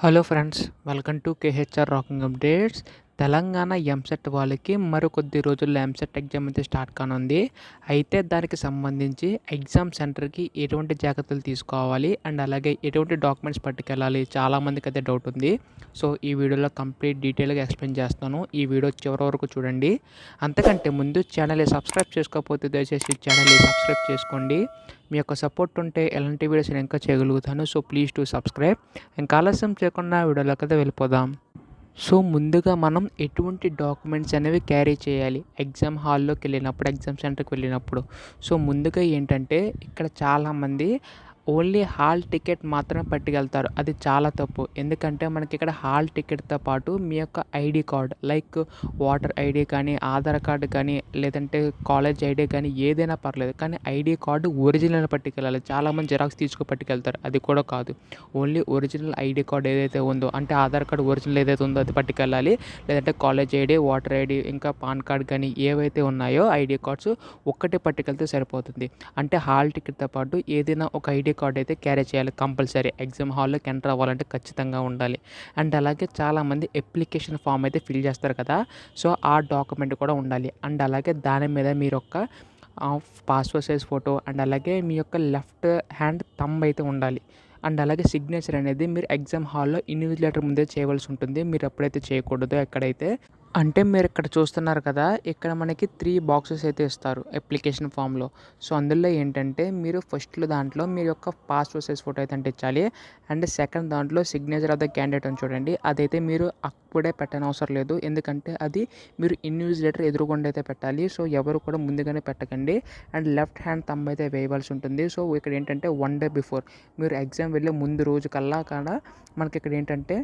Hello friends, welcome to KHR rocking updates. Telangana EAMCET వాళ్ళకి మరో కొద్ది రోజుల్లో ఎంసెట్ ఎగ్జామ్ అయితే స్టార్ట్ కానుంది. అయితే దానికి సంబంధించి ఎగ్జామ్ సెంటర్కి ఎటువంటి జాగ్రత్తలు తీసుకోవాలి అండ్ అలాగే ఎటువంటి డాక్యుమెంట్స్ పట్టుకెళ్ళాలి, చాలామందికి అయితే డౌట్ ఉంది. సో ఈ వీడియోలో కంప్లీట్ డీటెయిల్గా ఎక్స్ప్లెయిన్ చేస్తాను. ఈ వీడియో చివరి వరకు చూడండి. అంతకంటే ముందు ఛానల్ని సబ్స్క్రైబ్ చేసుకోకపోతే దయచేసి ఛానల్ని సబ్స్క్రైబ్ చేసుకోండి. మీ యొక్క సపోర్ట్ ఉంటే ఎలాంటి వీడియోస్ నేను ఇంకా చేయగలుగుతాను. So please to subscribe. ఇంకా ఆలస్యం చేయకుండా వీడియోలోకి అయితే వెళ్ళిపోదాం. సో ముందుగా మనం ఎటువంటి డాక్యుమెంట్స్ అనేవి క్యారీ చేయాలి ఎగ్జామ్ హాల్లోకి వెళ్ళినప్పుడు, ఎగ్జామ్ సెంటర్కి వెళ్ళినప్పుడు. సో ముందుగా ఏంటంటే ఇక్కడ చాలామంది ఓన్లీ హాల్ టికెట్ మాత్రమే పట్టుకెళ్తారు. అది చాలా తప్పు. ఎందుకంటే మనకి ఇక్కడ హాల్ టికెట్తో పాటు మీ యొక్క ID card, like voter ID కానీ, ఆధార్ కార్డు కానీ, లేదంటే కాలేజ్ ఐడి కానీ ఏదైనా పర్లేదు, కానీ ఐడి కార్డు ఒరిజినల్ పట్టుకెళ్ళాలి. చాలామంది జిరాక్స్ పట్టుకెళ్తారు. అది కూడా కాదు. ఓన్లీ ఒరిజినల్ ఐడి కార్డ్ ఏదైతే ఉందో, అంటే ఆధార్ కార్డు ఒరిజినల్ ఏదైతే ఉందో అది పట్టుకెళ్ళాలి. లేదంటే కాలేజ్ ఐడి, ఓటర్ ఐడి, ఇంకా పాన్ కార్డ్ కానీ ఏవైతే ఉన్నాయో ఐడి కార్డ్స్ ఒక్కటే పట్టుకెళ్తే సరిపోతుంది. అంటే హాల్ టికెట్తో పాటు ఏదైనా ఒక ఐడి కార్డ్ అయితే క్యారీ చేయాలి కంపల్సరీ. ఎగ్జామ్ హాల్లోకి ఎంటర్ అవ్వాలంటే ఖచ్చితంగా ఉండాలి. అండ్ అలాగే చాలామంది అప్లికేషన్ ఫామ్ అయితే ఫిల్ చేస్తారు కదా, సో ఆ డాక్యుమెంట్ కూడా ఉండాలి. అండ్ అలాగే దాని మీద మీరు ఒక పాస్పోర్ట్ సైజ్ ఫోటో అండ్ అలాగే మీ యొక్క లెఫ్ట్ హ్యాండ్ థంబ్ అయితే ఉండాలి. అండ్ అలాగే సిగ్నేచర్ అనేది మీరు ఎగ్జామ్ హాల్లో ఇన్విజిలేటర్ ముందే చేయవలసి ఉంటుంది. మీరు ఎప్పుడైతే చేయకూడదు ఎక్కడైతే. అంటే మీరు ఇక్కడ చూస్తున్నారు కదా, ఇక్కడ మనకి 3 బాక్సెస్ అయితే ఇస్తారు అప్లికేషన్ ఫామ్లో. సో అందులో ఏంటంటే మీరు ఫస్ట్లో దాంట్లో మీ యొక్క పాస్పోర్ట్ సైజ్ ఫోటో అయితే అంటించాలి. అండ్ సెకండ్ దాంట్లో సిగ్నేచర్ ఆఫ్ ద క్యాండిడేట్ అని చూడండి, అదైతే మీరు అప్పుడే పెట్టనవసరం లేదు. ఎందుకంటే అది మీరు ఇన్విజిలేటర్ ఎదురుగుండా అయితే పెట్టాలి. సో ఎవరు కూడా ముందుగానే పెట్టకండి. అండ్ లెఫ్ట్ హ్యాండ్ థంబ్ అయితే వేయవలసి ఉంటుంది. సో ఇక్కడ ఏంటంటే 1 డే బిఫోర్, మీరు ఎగ్జామ్ వెళ్ళే ముందు రోజు కల్లా కూడా మనకి ఇక్కడ ఏంటంటే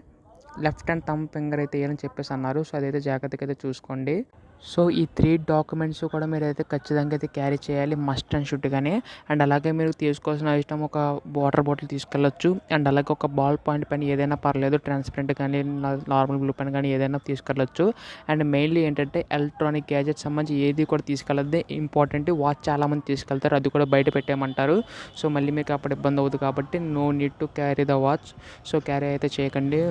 లెఫ్ట్ హ్యాండ్ థంబ్ ఫింగర్ అయితే వేయాలని చెప్పేసి అన్నారు. సో అదైతే జాగ్రత్తగా అయితే చూసుకోండి. సో ఈ 3 డాక్యుమెంట్స్ కూడా మీరైతే ఖచ్చితంగా అయితే క్యారీ చేయాలి, మస్ట్ అండ్ షుడ్గానే. అండ్ అలాగే మీరు తీసుకోవాల్సిన ఐటమ్ ఒక వాటర్ బాటిల్ తీసుకెళ్ళొచ్చు. అండ్ అలాగే ఒక బాల్ పాయింట్ పెన్ ఏదైనా పర్లేదు, ట్రాన్స్పరెంట్ కానీ నార్మల్ బ్లూ పెన్ కానీ ఏదైనా తీసుకెళ్ళొచ్చు. అండ్ మెయిన్లీ ఏంటంటే ఎలక్ట్రానిక్ గ్యాజెట్స్ సంబంధించి ఏది కూడా తీసుకెళ్ళద్దు. ఇంపార్టెంట్ వాచ్ చాలామంది తీసుకెళ్తారు, అది కూడా బయట పెట్టేయమంటారు. సో మళ్ళీ మీకు అప్పుడు ఇబ్బంది అవుతుంది కాబట్టి no need to carry the watch. So carry అయితే చేయకండి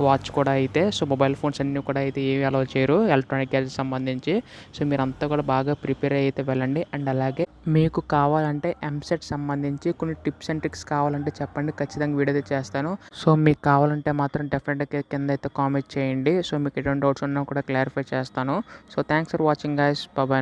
వాచ్ కూడా అయితే. సో మొబైల్ ఫోన్స్ అన్నీ కూడా అయితే ఏవి అలౌ చేయరు ఎలక్ట్రానిక్ గ్యాజెట్స్ సంబంధించి. సో మీరంతా కూడా బాగా ప్రిపేర్ అయితే వెళ్ళండి. అండ్ అలాగే మీకు కావాలంటే ఎంసెట్ సంబంధించి కొన్ని టిప్స్ అండ్ ట్రిక్స్ కావాలంటే చెప్పండి, ఖచ్చితంగా వీడియో అయితే చేస్తాను. సో మీకు కావాలంటే మాత్రం డెఫినెట్గా కింద అయితే కామెంట్ చేయండి. సో మీకు ఎటువంటి డౌట్స్ ఉన్నా కూడా క్లారిఫై చేస్తాను. So thanks for watching guys. Bye.